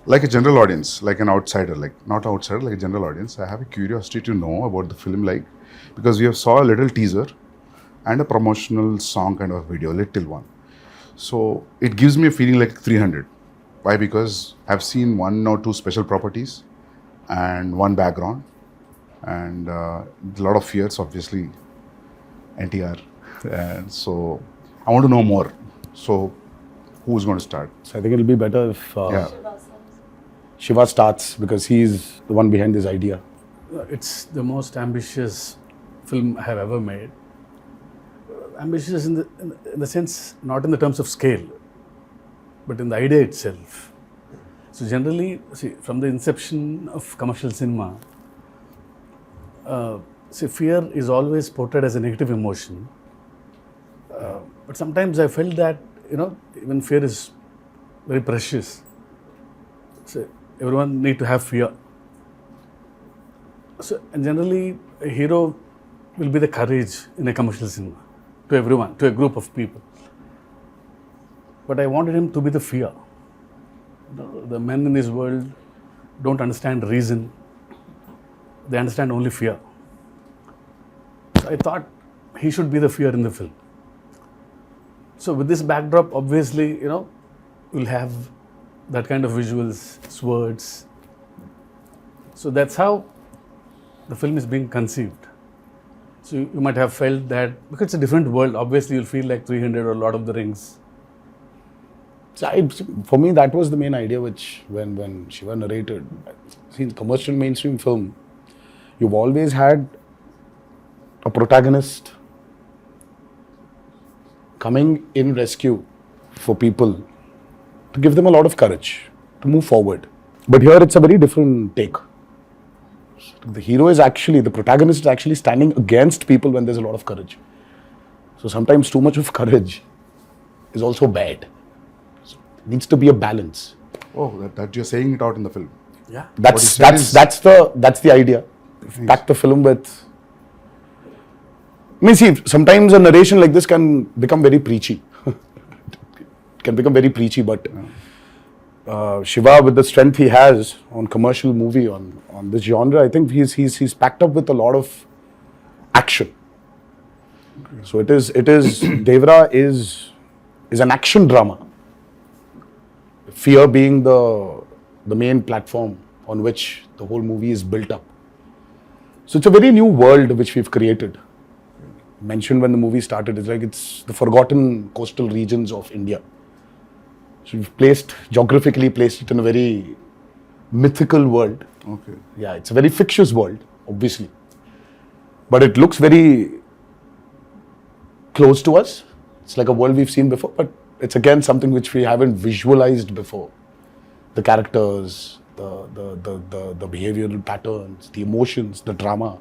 like a general audience, like an outsider, like not outsider, like a general audience, I have a curiosity to know about the film, like because we have saw a little teaser and a promotional song kind of video, little one. So it gives me a feeling like 300. Why? Because I've seen one or two special properties and one background and a lot of fears, obviously, NTR. And so I want to know more. So who's going to start? So I think it'll be better if Yeah. Shiva starts because he's the one behind this idea. It's the most ambitious film I have ever made. Ambitious in the sense, not in the terms of scale, but in the idea itself. So generally, see, from the inception of commercial cinema, fear is always portrayed as a negative emotion. But sometimes I felt that, even fear is very precious. So everyone need to have fear. So, and generally, a hero will be the courage in a commercial cinema to everyone, to a group of people. But I wanted him to be the fear. The men in this world don't understand reason. They understand only fear. So I thought he should be the fear in the film. So with this backdrop, obviously, we'll have that kind of visuals, swords. So that's how the film is being conceived. So you might have felt that, because it's a different world, obviously you'll feel like 300 or Lord of the Rings. So for me, that was the main idea, which when Shiva narrated, see, in commercial mainstream film, you've always had a protagonist coming in rescue for people to give them a lot of courage to move forward. But here it's a very different take. The hero is actually, the protagonist is actually standing against people when there's a lot of courage. So sometimes too much of courage is also bad. So it needs to be a balance. Oh, that you're saying it out in the film. Yeah. That's the idea. Pack the film with. I mean, see, sometimes a narration like this can become very preachy. It can become very preachy, but Shiva, with the strength he has on commercial movie, on this genre, I think he's packed up with a lot of action. Okay. So it is Devra is an action drama. Fear being the main platform on which the whole movie is built up. So it's a very new world which we've created. Mentioned when the movie started, it's the forgotten coastal regions of India. So we've geographically placed it in a very mythical world. Okay. Yeah, it's a very fictitious world, obviously. But it looks very close to us. It's like a world we've seen before, but it's again something which we haven't visualized before. The characters, the behavioral patterns, the emotions, the drama.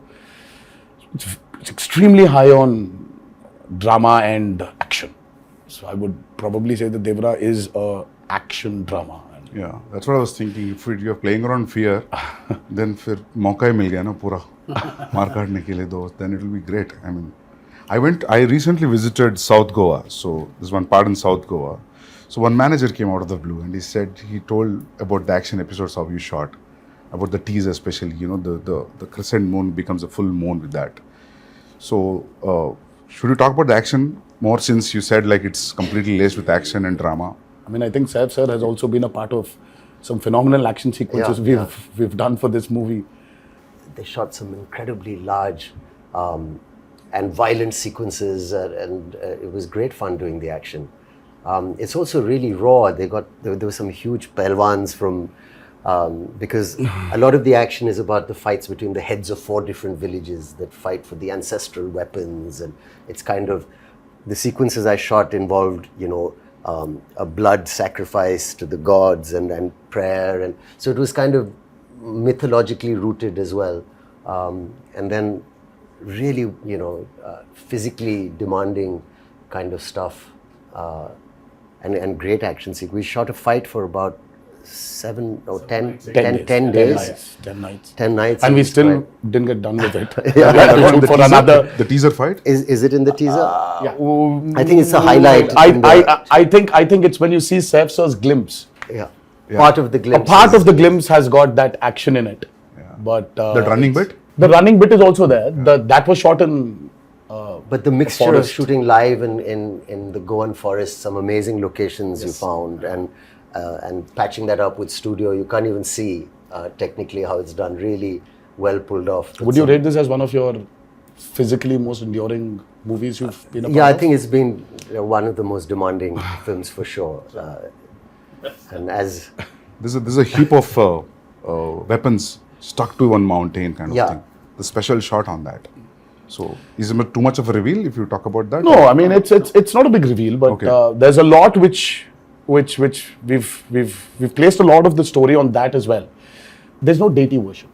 It's extremely high on drama and action. So I would probably say that Devra is a action drama. Yeah, that's what I was thinking. If you're playing around fear, then फिर मौका ही मिल गया ना पूरा मार काटने के लिए दो, then it will be great. I mean, I recently visited South Goa. So there's one part in South Goa. So one manager came out of the blue and he told about the action episodes how you shot, about the teaser especially, the crescent moon becomes a full moon with that. So should we talk about the action more, since you said like it's completely laced with action and drama? I mean, I think Saif sir has also been a part of some phenomenal action sequences we've done for this movie. They shot some incredibly large and violent sequences, and it was great fun doing the action. It's also really raw. There were some huge pelwans from because a lot of the action is about the fights between the heads of 4 different villages that fight for the ancestral weapons, and it's kind of the sequences I shot involved, a blood sacrifice to the gods and prayer, and so it was kind of mythologically rooted as well, and then really physically demanding kind of stuff, and great action sequence. We shot a fight for about 10 days. 10 nights. And we still didn't get done with it. The teaser fight? Is it in the teaser? Yeah. I think it's a highlight. I think it's when you see Saif sir's glimpse. Yeah. Part of the A glimpse. part of the glimpse has got that action in it. But That running bit? The running bit is also there. That was shot in. But the mixture of forest. shooting live in the Goan forest, some amazing locations you found, and patching that up with studio, you can't even see technically how it's done. Really well pulled off. Would you rate this as one of your physically most enduring movies you've been a part Yeah, I of? think it's been one of the most demanding films for sure. And as There's a heap of weapons stuck to one mountain kind of Yeah. thing. The special shot on that. So is it too much of a reveal if you talk about that? No, I mean it's not a big reveal, but Okay. there's a lot which we've placed a lot of the story on that as well. There's no deity worship,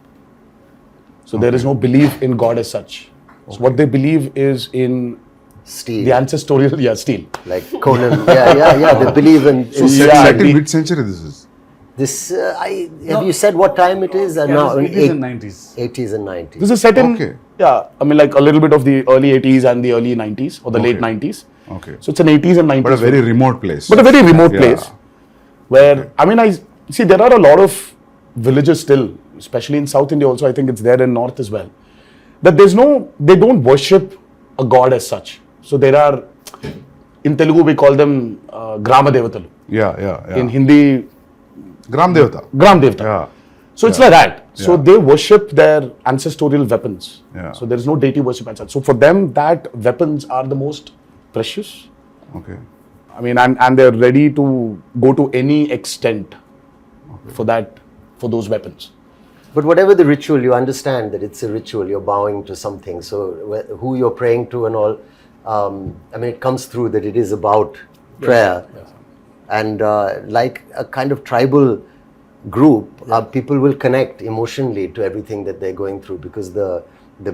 so there is no belief in God as such. So what they believe is in Steel, the ancestorial steel. like Conan. yeah. They believe in Set in which century this is? this. Have you said what time it is? Yeah, No, it is in 90s. 80s and 90s. This is set in Okay. I mean like a little bit of the early 80s and the early 90s or the late 90s. Okay. So it's an 80s and 90s. But a very remote place. But a very remote Yeah. place where, I mean, I see there are a lot of villages still, especially in South India also, I think it's there in North as well, that they don't worship a god as such. So there are, in Telugu we call them Grama Devatalu. Yeah. In Hindi, Gram Devata. Gram Devata. Yeah. So it's like that. So Yeah. they worship their ancestorial weapons. Yeah. So there is no deity worship as such. So for them, that weapons are the most precious. Okay. I mean, and they're ready to go to any extent for those weapons. But whatever the ritual, you understand that it's a ritual. You're bowing to something. So who you're praying to and all, I mean, it comes through that it is about prayer. Yes. And like a kind of tribal group, people will connect emotionally to everything that they're going through because the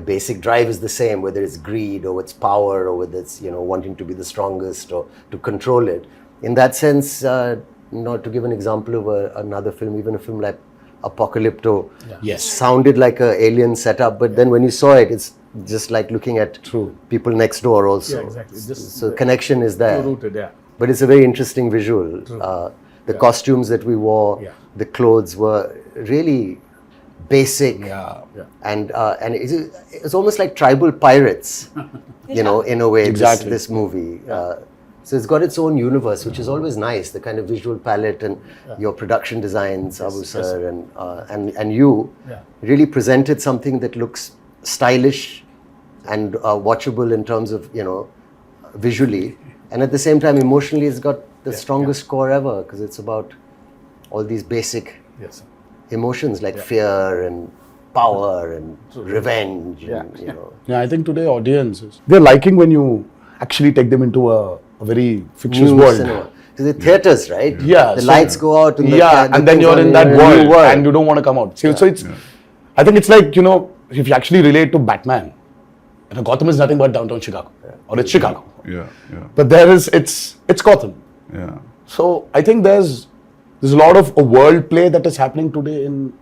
basic drive is the same, whether it's greed or it's power or whether it's wanting to be the strongest or to control it. In that sense, to give an example of another film, even a film like Apocalypto, Yes. sounded like an alien setup, but then when you saw it, it's just like looking at people next door also. Yeah, exactly. Just So connection is there. rooted, yeah. But it's a very interesting visual. The costumes that we wore, Yeah. the clothes were really basic, and it's almost like tribal pirates, in a way. Exactly. This movie. So it's got its own universe, which is always nice. The kind of visual palette and your production design, Sabu sir, and you really presented something that looks stylish and watchable in terms of visually, and at the same time emotionally, it's got the strongest score ever because it's about all these basic Yes. emotions like fear and power and revenge. And, Yeah, I think today audiences, they're liking when you actually take them into a very fictitious new world. cinema. So the theaters, right? Yeah, the so- lights go out. And And then you're in that world and you don't want to come out. So it's, I think it's like, if you actually relate to Batman, Gotham is nothing but downtown Chicago, or it's Chicago. Yeah. But it's Gotham. Yeah. So I think there's a lot of a world play that is happening today in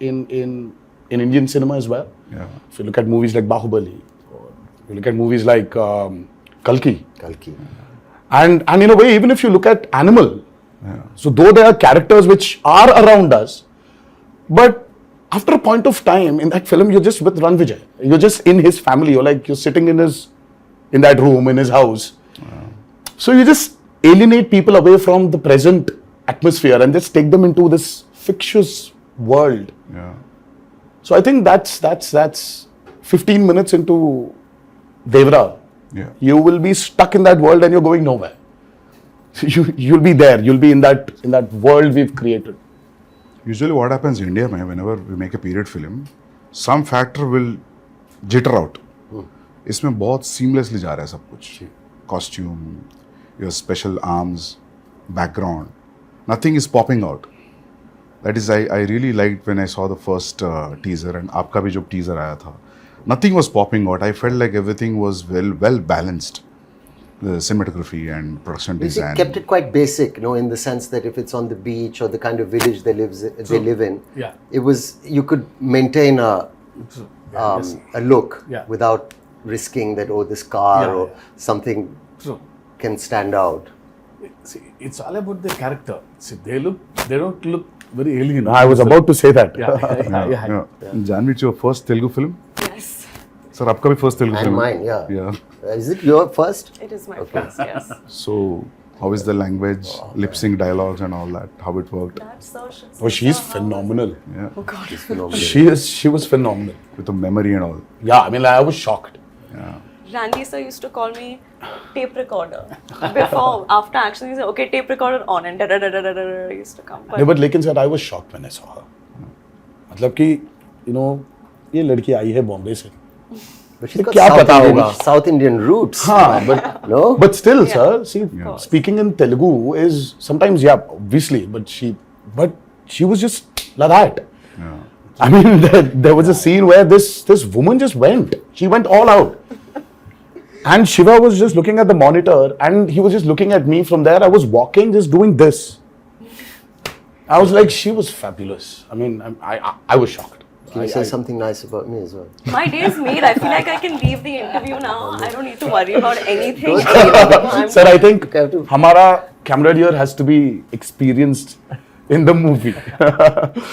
Indian cinema as well. Yeah. If you look at movies like Bahubali, or you look at movies like Kalki, and in a way, even if you look at Animal, so though there are characters which are around us, but after a point of time in that film, you're just with Ranvijay. You're just in his family. You're sitting in that room in his house. So you just alienate people away from the present atmosphere and just take them into this fictitious world. Yeah. So I think that's 15 minutes into Devra. Yeah. You will be stuck in that world and you're going nowhere. You'll be there. You'll be in that world we've created. Usually what happens in India, man, whenever we make a period film, some factor will jitter out. इसमें बहुत seamlessly जा रहा है सब कुछ. Costume, your special arms, background, nothing is popping out. That is, I really liked when I saw the first teaser and आपका भी जो teaser आया था. Nothing was popping out. I felt like everything was well balanced. The cinematography and production They design. kept it quite basic, in the sense that if it's on the beach or the kind of village they live in, it was, you could maintain a look without risking that this car or something can stand out. See, it's all about the character. See, they don't look very alien. I was about to say that. Yeah. Janhvi, it's your first Telugu film? Yes, Sir, आपका भी first Telugu And film? mine, yeah. Yeah. Is it your first? it is my first. Yes. So, how is the language, lip sync dialogues and all that? How it worked? That's so. Oh, she's phenomenal. Yeah. Oh God. She was phenomenal. With the memory and all. Yeah, I mean, I was shocked. Yeah. Randy sir used to call me tape recorder. Before, after action, he said, "Okay, tape recorder on," and da da da da da da used to come. No, but लेकिन sir, I was shocked when I saw her. मतलब कि, you know, ये लड़की आई है बॉम्बे से. But she's got क्या पता South Indian, होगा? South Indian roots. हाँ, but No? but still, Yeah. sir, see, speaking in Telugu is sometimes, yeah, obviously, but she was just like that. Yeah. I mean, there was a scene where this woman just went. She went all out. And Siva was just looking at the monitor and he was just looking at me from there. I was walking, just doing this. I was like, she was fabulous. I mean, I was shocked. Can you say something nice about me as well? My day is made. I feel like I can leave the interview now. I don't need to worry about anything. Sir, I think Okay, I have to- हमारा camera here has to be experienced in the movie.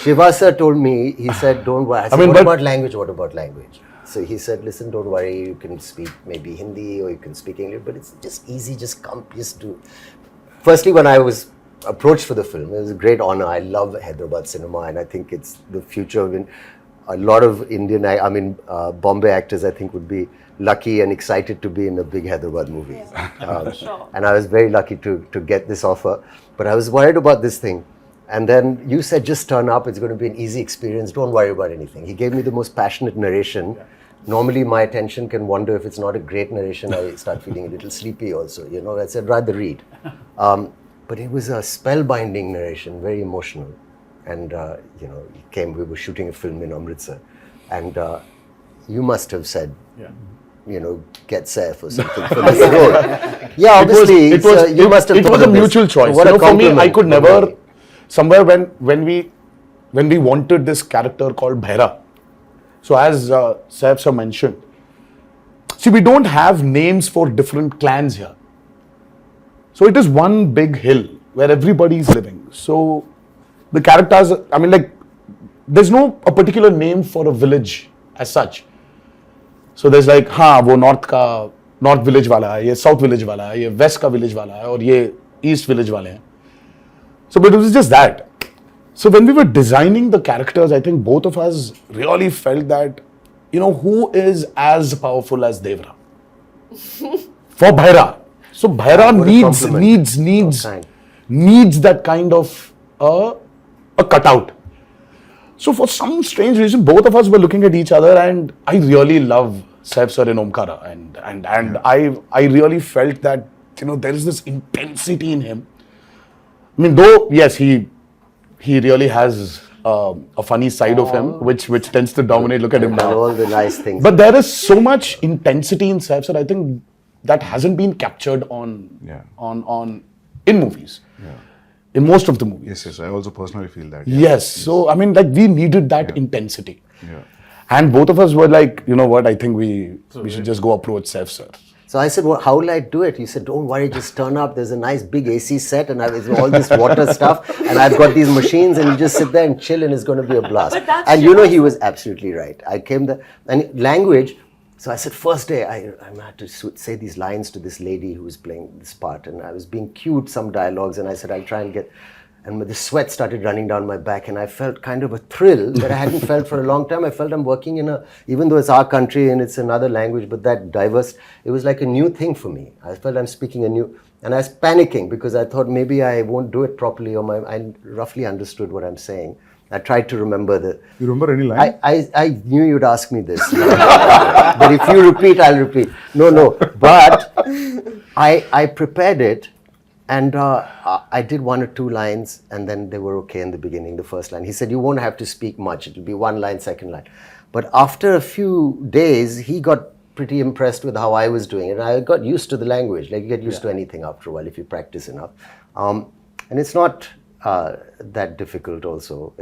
Shiva sir told me, he said, don't worry. I said, mean, what but- about language? What about language? So he said, listen, don't worry. You can speak maybe Hindi or you can speak English, but it's just easy. Just come, just do. Firstly, when I was approached for the film, it was a great honor. I love Hyderabad cinema and I think it's the future of a lot of Indian, Bombay actors, I think, would be lucky and excited to be in a big Hyderabad movie. Sure. And I was very lucky to get this offer. But I was worried about this thing. And then you said, just turn up. It's going to be an easy experience. Don't worry about anything. He gave me the most passionate narration. Normally, my attention can wander. If it's not a great narration, I start feeling a little sleepy also. You know, I said, rather read. But it was a spellbinding narration, very emotional. And, he came, we were shooting a film in Amritsar. And you must have said, get Saif or something for this role. Yeah, obviously, you must have it thought was a of this. mutual choice. What a For me, I compliment. could never, somewhere when we wanted this character called Bhaira. So as Saif sir mentioned, see, we don't have names for different clans here. So it is one big hill where everybody is living. So the characters, I mean, like, there's no a particular name for a village as such. So there's like, हाँ वो north village वाला है, ये south village वाला है, ये west का village वाला है, और ये east village वाले हैं. So but it was just that. So when we were designing the characters, I think both of us really felt that, who is as powerful as Devra? For Bhaira. So Bhaira What a compliment. needs that kind of a cutout. So for some strange reason, both of us were looking at each other, and I really love Saif sir in Omkara, and I really felt that there is this intensity in him. I mean, though yes, he really has a funny side of him, which tends to dominate. Look at him And now. all the nice things. But there is so much intensity in Saif sir. I think that hasn't been captured on in movies. Yeah. In most of the movies. Yes. I also personally feel that. Yes. So, I mean, like, we needed that intensity. Yeah. And both of us were like, you know what, I think we should just go approach Saif sir. So I said, well, how will I do it? He said, don't worry, just turn up. There's a nice big AC set and it's all this water stuff. And I've got these machines and you just sit there and chill and it's going to be a blast. But that's And he was absolutely right. I came there and language. So I said, first day, I had to say these lines to this lady who was playing this part. And I was being cued some dialogues and I said, I'll try and get... And the sweat started running down my back and I felt kind of a thrill that I hadn't felt for a long time. I felt I'm working even though it's our country and it's another language, but that diverse, it was like a new thing for me. I felt I'm speaking and I was panicking because I thought maybe I won't do it properly or I roughly understood what I'm saying. I tried to remember You remember any line? I knew you'd ask me this. But if you repeat, I'll repeat. No. But I prepared it. And I did one or two lines, and then they were okay in the beginning, the first line. He said, you won't have to speak much. It'll be one line, second line. But after a few days, he got pretty impressed with how I was doing it. And I got used to the language. Like, you get used to anything after a while if you practice enough. And it's not that difficult also.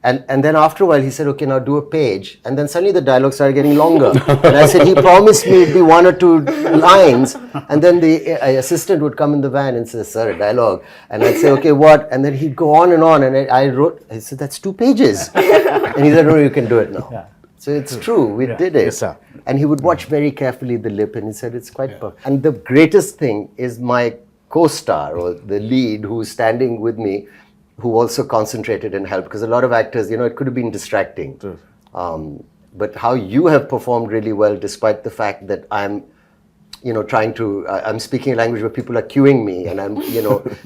And then after a while, he said, okay, now do a page. And then suddenly the dialogue started getting longer. And I said, he promised me it'd be 1 or 2 lines. And then the assistant would come in the van and say, sir, a dialogue. And I'd say, okay, what? And then he'd go on. And I said, that's 2 pages. And he said, no, you can do it now. Yeah. So it's true, we did it. Yes, sir. And he would watch very carefully the lip and he said, it's quite perfect. And the greatest thing is my co-star or the lead who's standing with me, who also concentrated and helped, because a lot of actors, it could have been distracting. But how you have performed really well, despite the fact that I'm, trying to, I'm speaking a language where people are cueing me and I'm,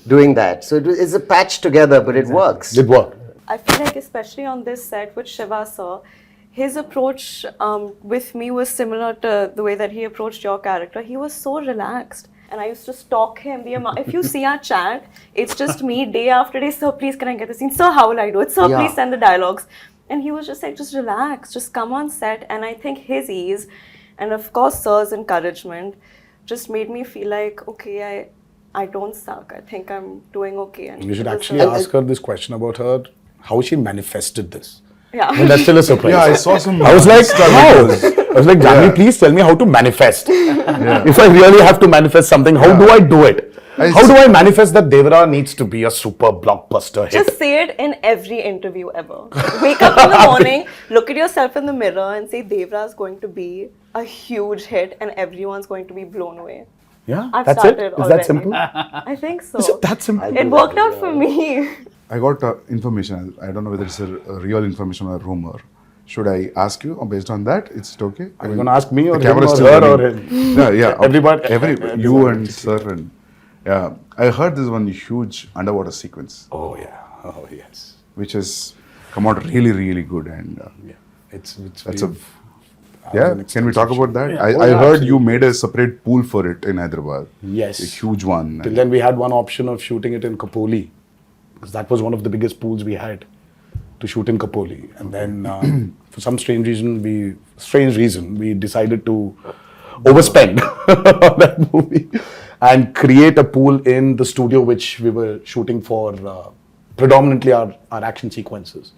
doing that. So it's a patch together, but it works. It worked. I feel like especially on this set with Siva sir, his approach with me was similar to the way that he approached your character. He was so relaxed. And I used to stalk him. If you see our chat, it's just me day after day. Sir, please can I get the scene? Sir, how will I do it? Sir, please send the dialogues. And he was just like, just relax, just come on set. And I think his ease and of course sir's encouragement just made me feel like, okay, I don't suck. I think I'm doing okay. And You should actually ask her this question about how she manifested this. Yeah. And that's still a surprise. Yeah, I saw some. I was like, how? videos. I was like, Janhvi, please tell me how to manifest. If I really have to manifest something, how do I do it? How do I manifest that Devra needs to be a super blockbuster hit? Just say it in every interview ever. Wake up in the morning, look at yourself in the mirror and say Devra is going to be a huge hit and everyone's going to be blown away. Yeah, I've that's it. started Is that already. simple? I think so. Is it that simple? It worked out for me. I got information. I don't know whether it's a real information or a rumor. Should I ask you based on that? Is it okay? Are you going to ask me or the him camera is or still her or running. him? Yeah. Everybody. You and sir and yeah. I heard this one huge underwater sequence, Oh, yeah. Oh, yes. which has come out really, really good. And Yeah. It's that's very- yeah. an Can we talk about that? Yeah. I Oh, heard absolutely. you made a separate pool for it in Hyderabad. Yes. A huge one. Till then, we had one option of shooting it in Kapoli, because that was one of the biggest pools we had to shoot in Kapoli. And then, for some strange reason, we decided to overspend on that movie and create a pool in the studio which we were shooting for predominantly our action sequences.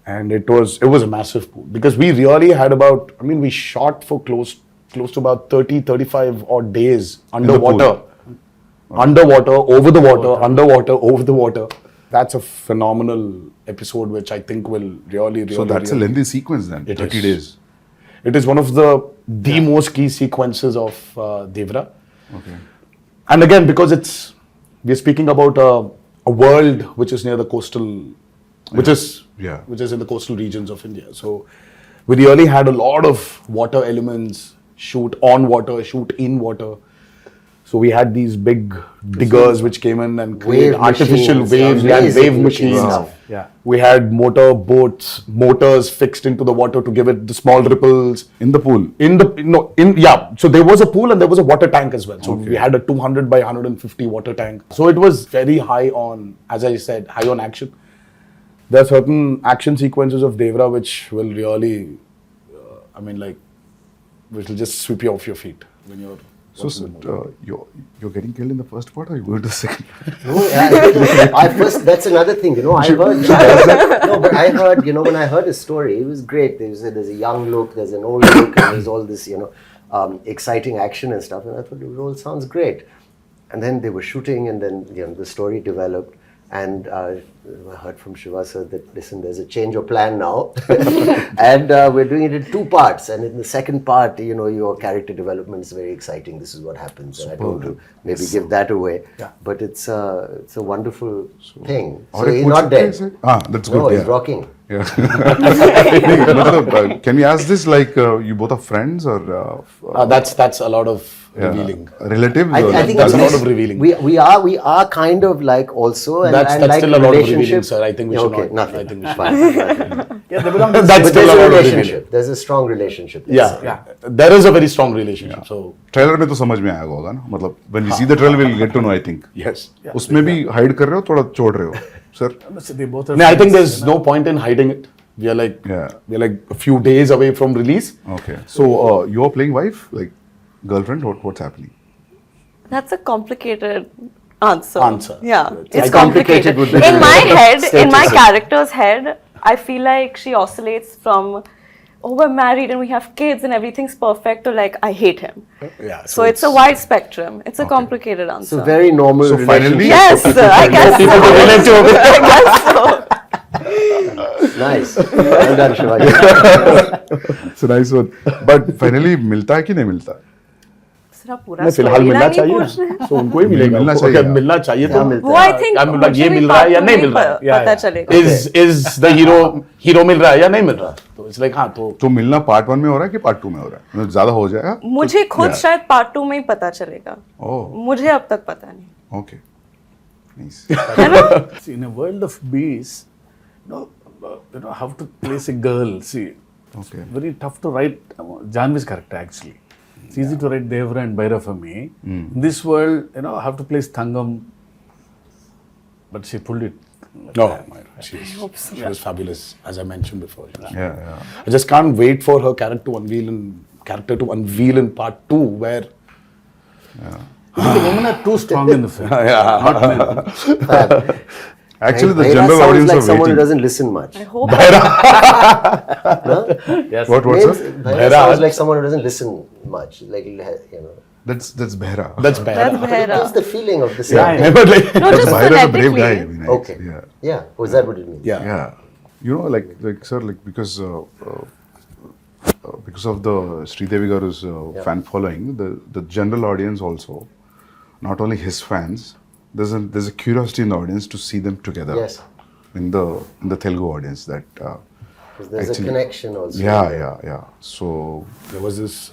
And it was a massive pool because we really had we shot for close to about 35 odd days underwater. Underwater, over the water, underwater, over the water. That's a phenomenal episode which I think will really So that's a really- lengthy sequence then. It 30 is. days. It is one of the most key sequences of Devra. Okay. And again, because we're speaking about a world which is near the coastal, which is in the coastal regions of India. So we really had a lot of water elements, shoot on water, shoot in water. So we had these big diggers which came in and created artificial machines, waves. We had amazing wave looking machines. stuff. Yeah. We had motors fixed into the water to give it the small ripples. In the pool. So there was a pool and there was a water tank as well. So we had a 200 by 150 water tank. So it was very high on, as I said, high on action. There are certain action sequences of Devra which will really, which will just sweep you off your feet when you're. So you're getting killed in the first part or you go to the second? No, that's another thing, I heard, I heard, when I heard his story, it was great. There's a young look, there's an old look, and there's all this, exciting action and stuff. And I thought, it all sounds great. And then they were shooting and then, the story developed. And I heard from Siva sir that, listen, there's a change of plan now. And we're doing it in 2 parts. And in the second part, your character development is very exciting. This is what happens. And I don't want to maybe give that away. Yeah. But it's a wonderful thing. Or So he's not dead. That's good. No, yeah. he's rocking. Yeah. Can we ask this like you both are friends or That's a lot of revealing. relatives? I or think That's a it's- lot of revealing. We are kind of like also, and That's like still a lot of revealing, relationship. sir. I think we should okay, not. nothing. I think we should Fine. Yeah, they belong to the That's But still there's a a lot of revealing. relationship. There's a strong relationship. Yeah, there is a very strong relationship. So trailer में तो समझ में आएगा होगा ना मतलब when we see the trailer we'll get to know I think yes. उसमें भी hide कर रहे हो थोड़ा छोड़ रहे हो sir They both are No, I think friends, there's no point in hiding it. We are like a few days away from release. okay so you're playing wife like girlfriend what's happening That's a complicated answer. Answer. Yeah, It's it's complicated complicated. with the In my head, in my status. character's head, I feel like she oscillates from, oh, we're married and we have kids and everything's perfect, to like, I hate him. Yeah. So it's a wide spectrum. It's a complicated answer. It's a very normal So finally- Yes, I guess so. I guess so. Nice. Well done, Shivaji. It's a nice one. But finally, मिलता है कि नहीं मिलता? सिर्फ पूरा नहीं, फिलहाल storyline मिलना ही चाहिए पूछ रहे हैं। ना, तो उनको ही मिलेगा, मिलना उनको चाहिए। अगर मिलना चाहिए तो मिलता वो I think I'm like, मुझे ये भी मिल रहा है या part नहीं two मिल रहा है, में पता चलेगा। is the hero मिल रहा है या नहीं मिल रहा, तो it's like हाँ तो तो मिलना पार्ट 1 में हो रहा है कि पार्ट 2 में हो रहा है? मतलब ज्यादा हो जाएगा? मुझे खुद शायद पार्ट 2 में ही पता चलेगा। ओह, मुझे अब तक पता नहीं। ओके. Nice. है ना? See, in a world of bees, how to place a girl. See, Okay. very tough to write Janhvi's character actually. It's easy to write Devra and Bhaira for me. In this world, how to place Thangam, but she pulled it. no, she was fabulous, as I mentioned before. Yeah. I just can't wait for her character to unveil in part 2, where The women are too strong in the film. Not men. Actually, the Bhaira general sounds audience like are someone who waiting. doesn't listen much. I hope Yes. What, Names, sir? Bhaira sounds like someone who doesn't listen much. Like, That's Behra. that's bad. that's It Bhaira. gives the feeling of the same Yeah, thing. But like, No, just Behra is a brave guy. phonetically. Nice. Okay. Yeah. Yeah. Was that what it means? yeah. Yeah. You know, like sir, like because of the Sridevi Garu's fan following, the general audience also, not only his fans, there's a curiosity in the audience to see them together. Yes. In the Telugu audience, that Because there's actually- a connection also. yeah. So There was this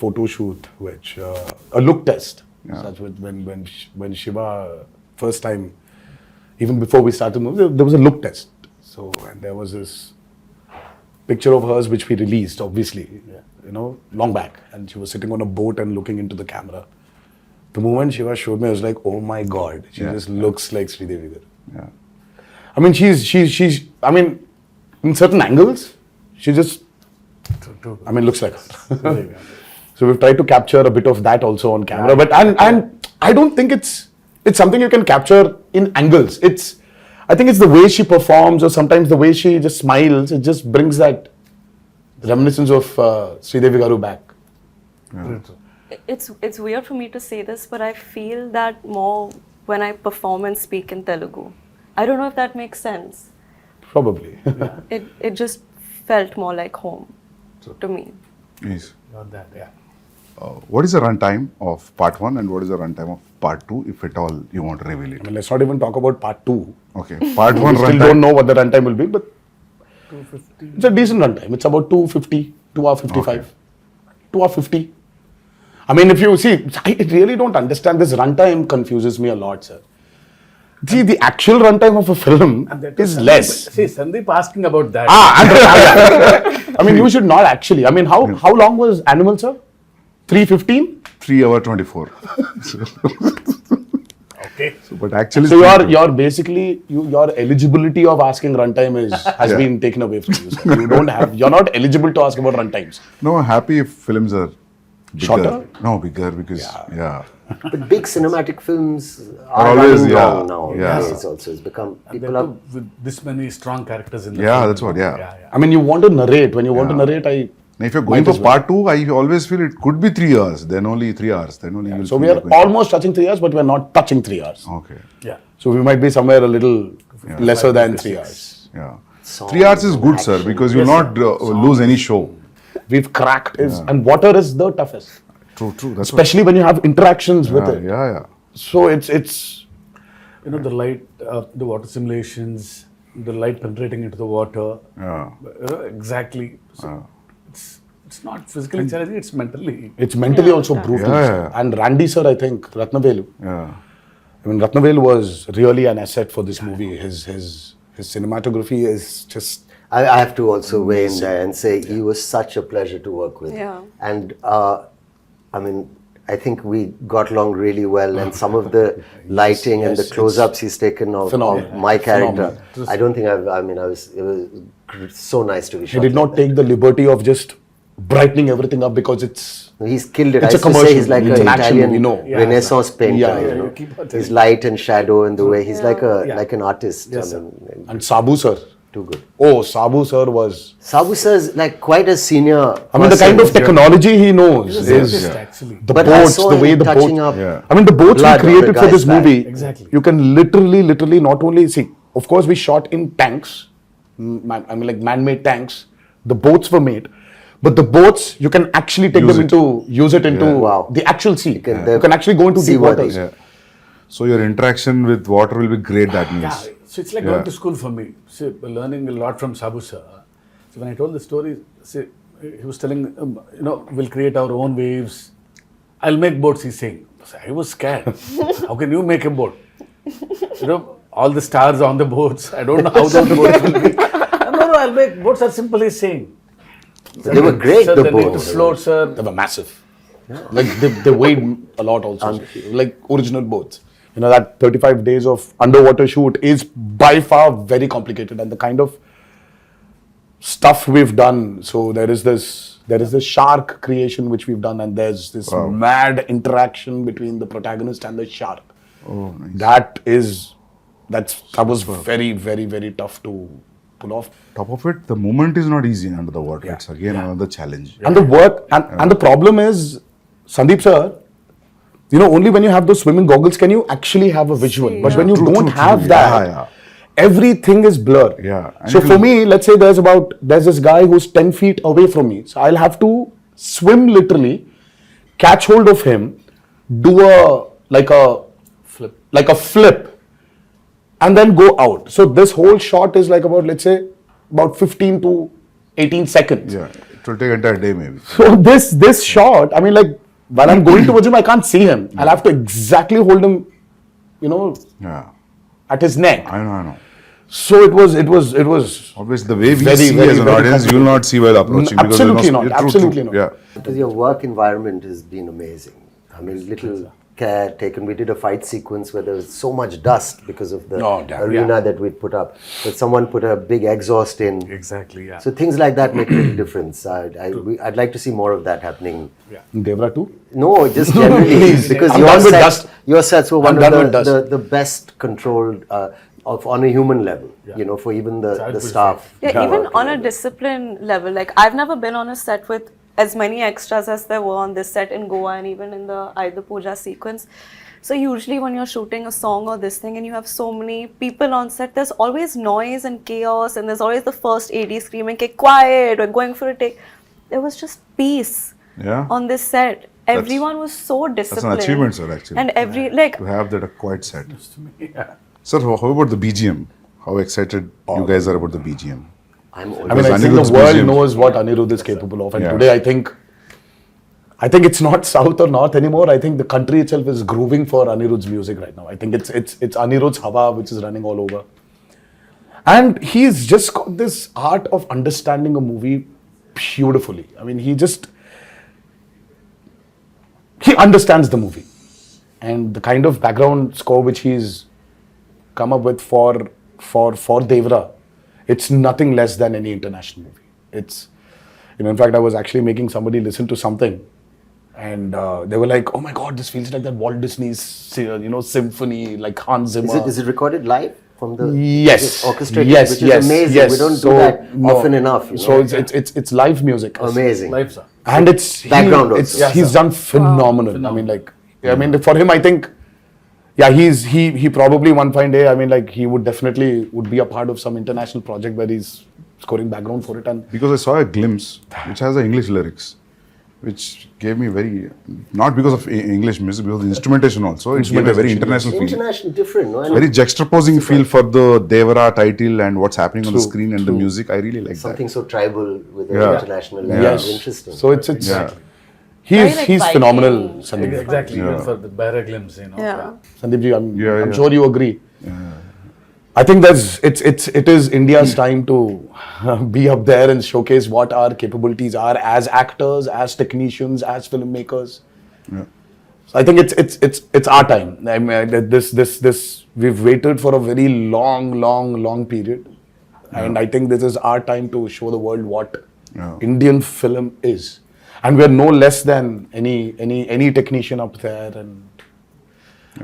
photo shoot, which a look test. Yeah. Such with when Shiva first time, even before we started the movie, there was a look test. So and there was this picture of hers which we released, obviously, long back, and she was sitting on a boat and looking into the camera. The moment Shiva showed me, I was like, oh my god, she Yeah. just looks like Sridevi Garu. yeah. I mean, she's. I mean, in certain angles, she just. I mean, looks like her. So we've tried to capture a bit of that also on camera, but and I don't think it's something you can capture in angles. I think it's the way she performs, or sometimes the way she just smiles. It just brings that reminiscence of Sridevi Garu back. It's weird for me to say this, but I feel that more when I perform and speak in Telugu. I don't know if that makes sense. Probably. It just felt more like home to me. Yes. Not that, yeah. What is the runtime of part 1 and what is the runtime of part 2, if at all you want to reveal it? I mean, let's not even talk about part 2. Okay. Part 1 We still runtime. don't know what the runtime will be, but 250. It's a decent runtime. It's about 250, 2 hour 55, Okay. 2 hour 50. I mean, if you see, I really don't understand this runtime. Confuses me a lot, sir. See, the actual runtime of a film is less. See, Sandeep asking about that. I mean, you should not actually. I mean, how long was Animal, sir? 3:15. 3 hour 24. Okay. So, but actually, So it's you're basically your eligibility of asking runtime has Yeah. been taken away from you. Sir. You're not eligible to ask about runtimes. No, I'm happy if films are bigger. Shorter? No, bigger because yeah. But big cinematic films are always, running yeah, long now. yeah. Nowadays also, it's become And people then are. with this many strong characters in the Yeah, film. that's what, yeah. I mean, you want to narrate. When you want to narrate, Now, if you're going Might for as well. part 2, I always feel it could be 3 hours. Then only 3 hours. Then only you'll So feel we you're are going- almost touching 3 hours, but we're not touching 3 hours. Okay. Yeah. So we might be somewhere a little lesser than 3 hours. Yeah. Songs 3 hours is good, sir, action. because you'll not lose any show. We've cracked and water is the toughest, True. That's especially when you have interactions with what, it. yeah. So it's The light, the water simulations, the light penetrating into the water. Yeah. Exactly. So it's not physically challenging, it's mentally. also brutal. Yeah, sir. yeah. And Randy sir, I think Ratnavelu. Yeah. I mean, Ratnavelu was really an asset for this movie. His cinematography is just. I have to also weigh in there and say he was such a pleasure to work with. Yeah. And I mean, I think we got along really well, and some of the lighting and the yes, close-ups he's taken of phenomenal. my character. Phenomenal. I don't think it was so nice to be He shot. did not like take the liberty of just brightening everything up because it's. that. He's killed it. It's I a used to say commercial. he's like It's an an action Italian movie, no. Yeah, Renaissance painter. Yeah, you yeah, know, keep on his light and shadow and the way he's like Yeah. like an artist. Yes, I mean, And Sabu sir. Too good. Oh, Sabu sir was. Sabu sir is like quite a senior. I mean, the kind of technology he knows He's a is scientist, actually. the But I boats, saw the him way the touching boats. up Yeah. I mean, the boats we blood on the created for this guy's back. movie. Exactly. You can literally not only see. Of course, we shot in tanks. I mean, like man-made tanks. The boats were made, but the boats you can actually take Use them it. into use it into Wow. the actual sea. can- You can actually go into deep seaworthy. waters. Yeah. So your interaction with water will be great, that means. Yeah, so it's like Yeah. going to school for me. So learning a lot from Sabu sir. So when I told the story, see, he was telling, we'll create our own waves. I'll make boats, he's saying. So I was scared. How can you make a boat? All the stars on the boats. I don't know how those boats will be. No, I'll make boats are simple, he's saying. They were great, Sir, the they need to boats. float, sir. They were massive. Like they weighed a lot also. Like original boats. That 35 days of underwater shoot is by far very complicated, and the kind of stuff we've done. So there is this shark creation which we've done, and there's this mad interaction between the protagonist and the shark. Oh, nice. That was very, very, very tough to pull off. Top of it, the movement is not easy under the water. It's again another challenge. And the work and the problem is, Sandeep sir, only when you have those swimming goggles can you actually have a visual. See, But yeah. when you True, don't true, have true. that, Yeah. everything is blur. Yeah. And So it for will- me, let's say there's this guy who's 10 feet away from me. So I'll have to swim literally, catch hold of him, do a flip, and then go out. So this whole shot is like about, let's say, about 15 to 18 seconds. Yeah, it will take entire day maybe. So this shot, I mean, like when I'm going towards him, I can't see him. I'll have to exactly hold him, Yeah, at his neck. I know. So it was. Obviously, the way we Very, see very, as an very audience, you will not see while approaching. because Absolutely there's not, yeah, true, absolutely true. not. Yeah. Because your work environment has been amazing. I mean, little care taken. We did a fight sequence where there was so much dust because of the Oh, damn, arena that we'd put up. But someone put a big exhaust in. Exactly, yeah. So things like that make a little difference. I'd like to see more of that happening. Devra too. No, just generally because I'm done with dust. your sets were one I'm done of with dust. the best controlled on a human level. For even the staff. Yeah, even on a discipline level, like I've never been on a set with as many extras as there were on this set in Goa and even in the Aida Puja sequence. So usually when you're shooting a song or this thing and you have so many people on set, there's always noise and chaos, and there's always the first AD screaming, "Okay, quiet, we're going for a take." There was just peace Yeah. on this set. Everyone was so disciplined. That's an achievement, sir, actually. And To have that a quiet set. Yeah. Sir, how about the BGM? How excited you guys are about the BGM? I'm I mean, always I think Anirudh's the world BGM. knows what Anirudh is capable of, and Yeah. today I think it's not south or north anymore. I think the country itself is grooving for Anirudh's music right now. I think it's Anirudh's Hawa which is running all over, and he's just got this art of understanding a movie beautifully. I mean, he understands the movie, and the kind of background score which he's come up with for Devra, it's nothing less than any international movie. It's, in fact, I was actually making somebody listen to something, and they were like, "Oh my God, this feels like that Walt Disney's, symphony, like Hans Zimmer." Is it recorded live from the Yes. orchestrated? Yes. Which Yes. is amazing. Yes. We don't So, do that no. often enough. So it's live music. amazing. Lives are. And it's Background also. he's done phenomenal. I mean, for him, I think, he probably one fine day, I mean, like he would definitely be a part of some international project where he's scoring background for it. And Because I saw a glimpse which has the English lyrics, which gave me not because of English music, because of the instrumentation also, it gave a very international feel. International, different. No? And Very juxtaposing feel for the Devara title and what's happening on the screen and the music. I really like something that. so tribal with an Yeah. international Yeah. language. yes, Interesting. so it's Yeah. Very, like, he's Viking. phenomenal, Sandeep. Exactly, Yeah. even for the barra glimpse, Yeah. Sandeep ji, I'm Yeah. sure you agree. I think it is India's time to be up there and showcase what our capabilities are as actors, as technicians, as filmmakers. Yeah. So I think it's our time. I mean, this we've waited for a very long period, and I think this is our time to show the world what Indian film is, and we're no less than any technician up there, and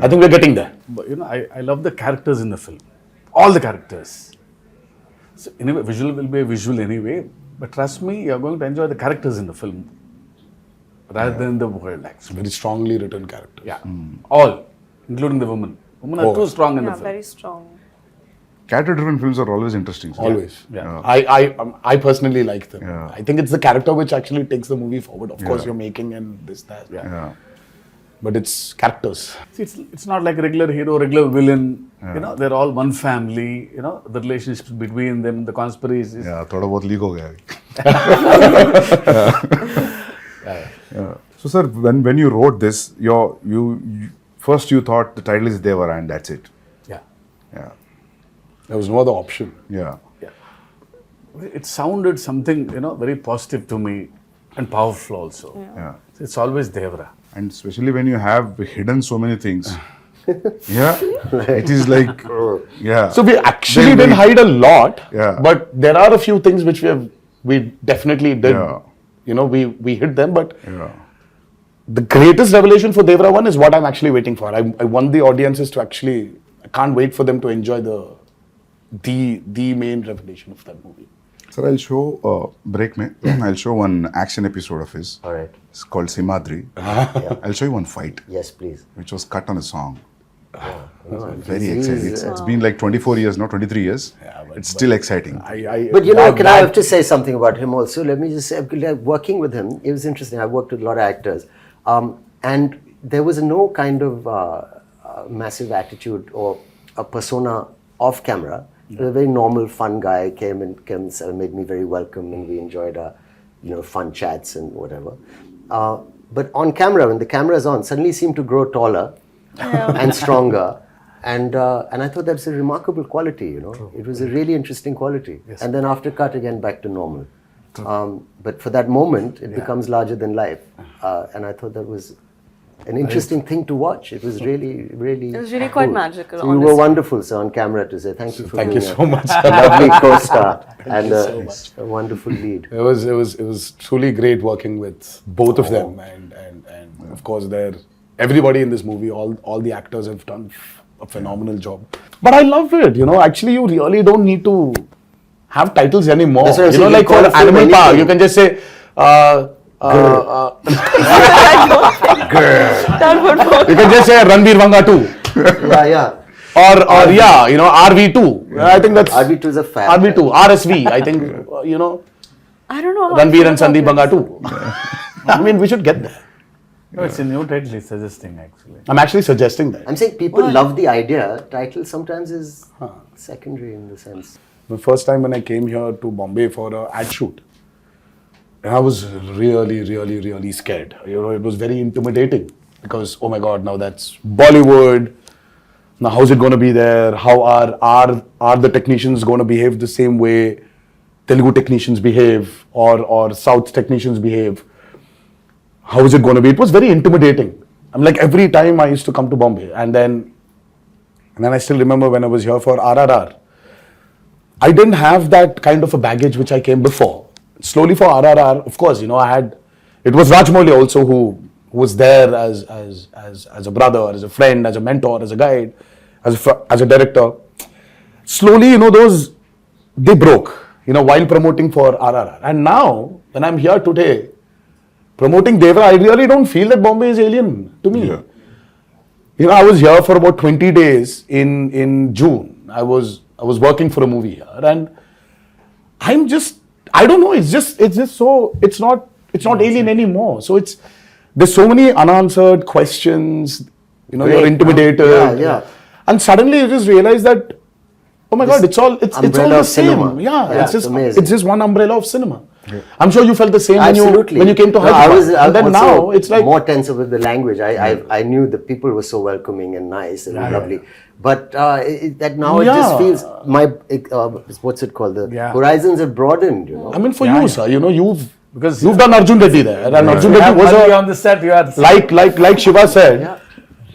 I think we're getting there. But I love the characters in the film. All the characters. So anyway, visual will be a visual anyway, but trust me, you're going to enjoy the characters in the film rather than the world, actually. Very strongly written character. Yeah, all, including the women. Women are too strong in the Yeah, film. very strong. Character-driven films are always interesting. sir. Always. Yeah. I personally like them. Yeah. I think it's the character which actually takes the movie forward. Of course, you're making and this, that. Yeah. But it's characters. See, it's not like regular hero, regular villain. You know, they're all one family. You know, the relationships between them, the conspiracies. Yeah, थोड़ा बहुत leak हो गया. Yeah. So sir, when you wrote this, you first you thought the title is Devara and that's it. Yeah. Yeah. There was no other option. Yeah. It sounded something, very positive to me and powerful also. Yeah. It's always Devra. And especially when you have hidden so many things. Yeah. It is like, yeah. So we actually didn't hide a lot. Yeah. But there are a few things which we definitely did. Yeah. We hid them. But Yeah. the greatest revelation for Devra 1 is what I'm actually waiting for. I want the audiences to actually, I can't wait for them to enjoy the main revelation of that movie. Sir, I'll show break mein. I'll show one action episode of his. All right. It's called Simadri. I'll show you one fight, Yes, please. which was cut on a song. No, Very he's- exciting. It's been like 24 years, now 23 years. It's still exciting. But I have to say something about him also? Let me just say, like, working with him, it was interesting. I worked with a lot of actors. And there was no kind of massive attitude or a persona off camera. He was a very normal, fun guy, came and made me very welcome, and we enjoyed fun chats and whatever. But on camera, when the camera is on, suddenly he seemed to grow taller and stronger. And I thought that's a remarkable quality, It was a really interesting quality. Yes. And then after cut, again, back to normal. But for that moment, it becomes larger than life. And I thought that was an interesting thing to watch. It was really, really It was really quite magical, So you were honestly. wonderful, sir, on camera to say thank you for Thank being you so much. a lovely co-star and a wonderful lead. It was truly great working with both of them, and of course everybody in this movie, all the actors have done a phenomenal job. But I love it, Actually, you really don't need to have titles anymore. That's what I'm saying, Like you call for a film Animal Park, anything. you can just say. That would work. You can just say Ranbir Vanga 2. Yeah. Or RV2. I think that's RV2 is a fab. RV2, RSV. I think I don't know how I Ranbir feel and Sandeep about Vanga 2. I mean, we should get there. No, it's a new title he's suggesting, actually. I'm actually suggesting that. I'm saying people love the idea. Title sometimes is secondary in the sense. The first time when I came here to Bombay for an ad shoot, I was really, really, really scared. It was very intimidating because, oh my God, now that's Bollywood. Now, how's it going to be there? How are the technicians going to behave the same way Telugu technicians behave or South technicians behave? How is it going to be? It was very intimidating. I'm like, every time I used to come to Bombay, and then I still remember when I was here for RRR, I didn't have that kind of a baggage which I came before. Slowly for RRR, of course, it was Rajmouli also who was there as a brother, as a friend, as a mentor, as a guide, as a director. Slowly, they broke, while promoting for RRR. And now, when I'm here today, promoting Devra, I really don't feel that Bombay is alien to me. Yeah. I was here for about 20 days in June. I was working for a movie here, and I don't know. It's not alien anymore. So there's so many unanswered questions. You're intimidated. Yeah. And suddenly you just realize that, oh my God, it's all umbrella the of same. cinema. Yeah, It's amazing. it's just one umbrella of cinema. Yeah. I'm sure you felt the same Absolutely. when you came to No, Hyderabad. I And then also now it's like more tense with the language. I knew the people were so welcoming and nice and lovely. But that now it just feels what's it called? The horizons have broadened. I mean, for you, sir, you've Because you've done Arjun Reddy there, and Arjun you Reddy have was Bali on the set. You are like Siva said,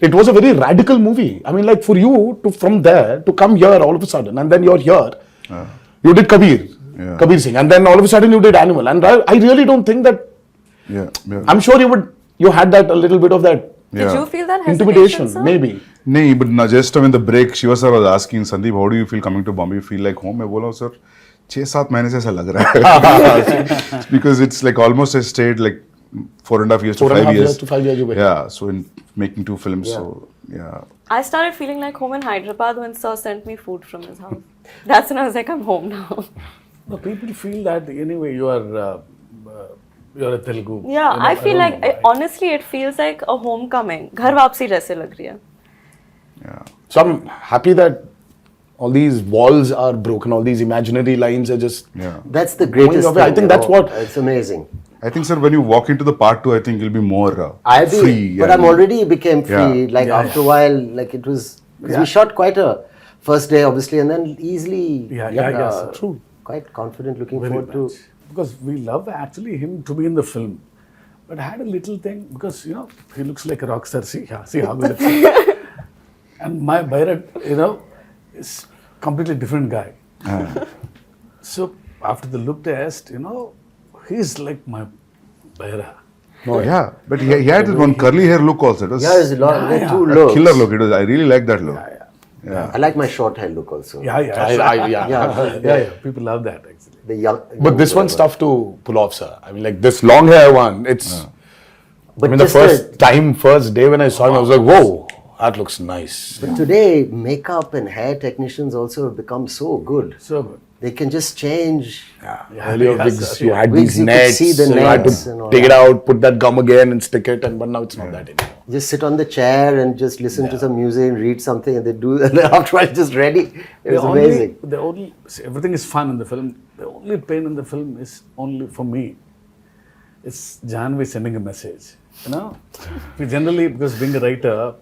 it was a very radical movie. I mean, like for you from there to come here all of a sudden, and then you're here. You did Kabir Singh, and then all of a sudden you did Animal, and I really don't think that. Yeah. I'm sure you had that a little bit of that Did you feel that intimidation, hesitation, sir? maybe. नहीं, but just in the break, Shiva sir was asking Sandeep, how do you feel coming to Bombay? You feel like home? मैं बोला sir, 6-7 महीने से ऐसा लग रहा है because it's like almost I stayed like 4.5 years to 5 years. to 5 years you were. Yeah, so in making 2 films, so yeah. I started feeling like home in Hyderabad when Sir sent me food from his house. That's when I was like, I'm home now. No, people feel that anyway you're a Telugu. Yeah, You know, I feel don't like know why. honestly, it feels like a homecoming. घर वापसी जैसे लग रही है. So I'm happy that all these walls are broken, all these imaginary lines are just. Yeah. That's the greatest away. I thing. think you that's know. what- It's amazing. I think, sir, when you walk into the part 2, I think you'll be more free. But I'm already became free. Yeah. Like after a while, like it was because we shot quite a first day, obviously, and then easily. Yeah, true. Quite confident, looking Very forward much. Because we love actually him to be in the film. But I had a little thing because he looks like a rock star. See how good it is. And my Bharat, is completely different guy. So after the look test, he's like my Bharat. Oh, yeah, but he had that one curly hair look also. It was to. Yeah, there's a lot. There are two a looks. killer look. It was. I really like that look. Yeah. I like my short hair look also. Yeah. Yeah. People love that actually. The young. But this one's tough to pull off, sir. I mean, like this long hair one, it's. But I mean, the just first day when I saw him, I was like, whoa, that looks nice. But today, makeup and hair technicians also have become so good. So good. They can just change. Earlier wigs, you had Wigs, these you could nets, see the so you had nets and to all take it that. out, put that gum again and stick it, but now it's not that anymore. Just sit on the chair and just listen to some music and read something, and they do. And then after it's just ready. It was amazing. See, everything is fun in the film. The only pain in the film is only for me. It's Janhvi sending a message. We generally, because being a writer,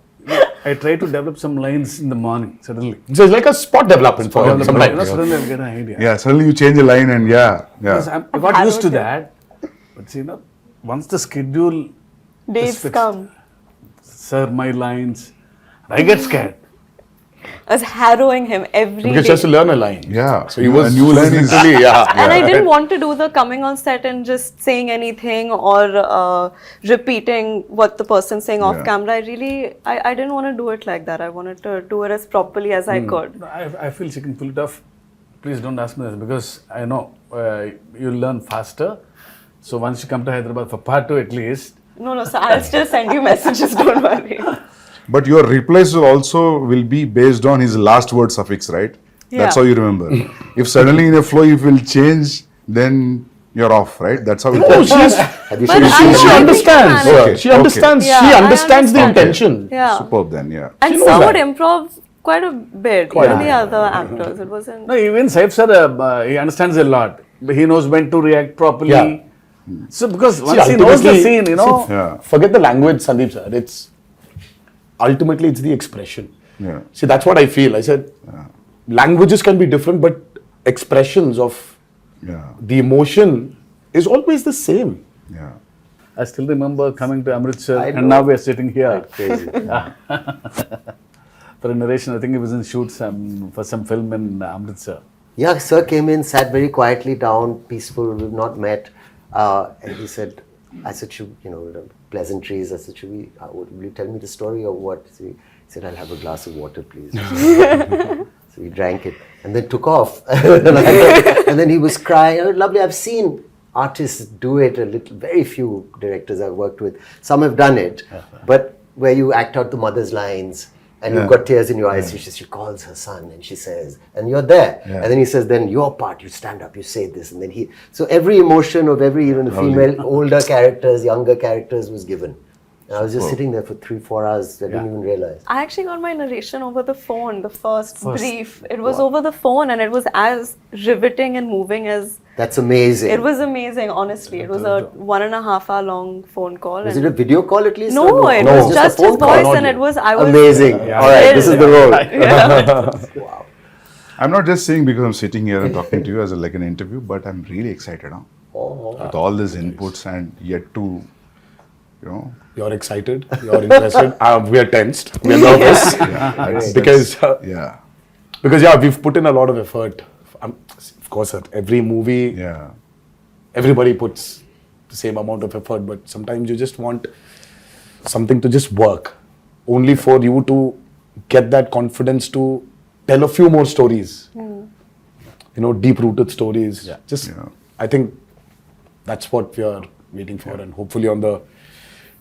I try to develop some lines in the morning suddenly. So it's like a spot development for him sometimes. Suddenly I get an idea. Yeah, suddenly you change a line and Because I got used to that. But see, once the schedule Dates fixed. come. Sir, my lines, I get scared. I was harrowing him every Because he day. has to learn a line. Yeah. So he was a new line is literally, And I didn't want to do the coming on set and just saying anything or repeating what the person's saying off Yeah. camera. I didn't want to do it like that. I wanted to do it as properly as I could. No, I feel she can pull it off. Please don't ask me this because I know you'll learn faster. So once you come to Hyderabad for part 2 at least. No, so I'll still send you messages, don't worry. But your replies will be based on his last word suffix, right? That's Yeah. how you remember. If suddenly in a flow you will change, then you're off, right? That's how it No, goes. she understands. Okay, She understands. Yeah, She I understands the understand. intention. Yeah. Superb then, yeah. And She knows some that. would improv quite a bit. Quite Even a the bit. other actors. It wasn't. No, even Saif sir, he understands a lot. He knows when to react properly. Yeah. So because once he knows the ultimately- scene, Yeah. Forget the language, Sandeep sir. It's ultimately it's the expression. Yeah. See, that's what I feel. I said languages can be different, but expressions of Yeah. the emotion is always the same. Yeah. I still remember coming to Amritsar I and know. now we are sitting here. Crazy. For a narration, I think he was in shoot for some film in Amritsar. Yeah, sir came in, sat very quietly down, peaceful. We've not met, and he said, "I said, pleasantries. I said, will you tell me the story or what?" So he said, "I'll have a glass of water, please." So we drank it and then took off. And then he was crying. Oh, lovely. I've seen artists do it a little. Very few directors I've worked with. Some have done it, but where you act out the mother's lines. And you've got tears in your eyes. She calls her son and she says, and you're there. Yeah. And then he says, then your part, you stand up, you say this. And then so every emotion of even the female, older characters, younger characters was given. And I was just sitting there for 3-4 hours. I didn't even realize. I actually got my narration over the phone, the first brief. It was over the phone and it was as riveting and moving as... That's amazing. It was amazing, honestly. It was a 1.5 hour long phone call. Was it a video call at least? No, or it No, was just a phone his call. voice and it was... I was Amazing. All right, this is the role. Yeah. I'm not just saying because I'm sitting here and talking to you as like an interview, but I'm really excited with all these inputs and yet to, You're excited. You're interested. We are tensed. We are nervous because we've put in a lot of effort. Of course, at every movie, everybody puts the same amount of effort, but sometimes you just want something to just work, only for you to get that confidence to tell a few more stories. deep-rooted stories. Yeah. Just, Yeah. I think that's what we are waiting for, and hopefully on the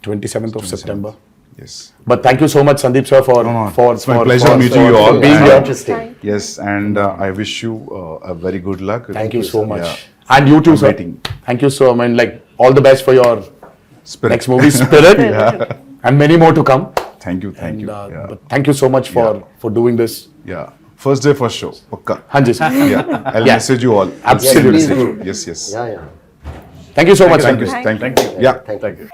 27th of September. Yes. But thank you so much, Sandeep sir, for It's my pleasure meeting you all. being And- here. Interesting. Yes, and I wish you a very good luck. Thank you so much. Yeah. And you too, I'm sir. waiting. Thank you so much. All the best for your Spirit. next movie, Spirit, and many more to come. Thank you, thank And, you. Yeah. But thank you so much for doing this. Yeah. First day, first show. Pakka. Hanji, sir. Yeah. I'll Yeah. message you all. Absolutely. Yes, please do. Yes, yes. Yeah, yeah. Thank you so much, Thank you. Sandeep. Thank you. Thank you. Yeah. Thank you. Thank you.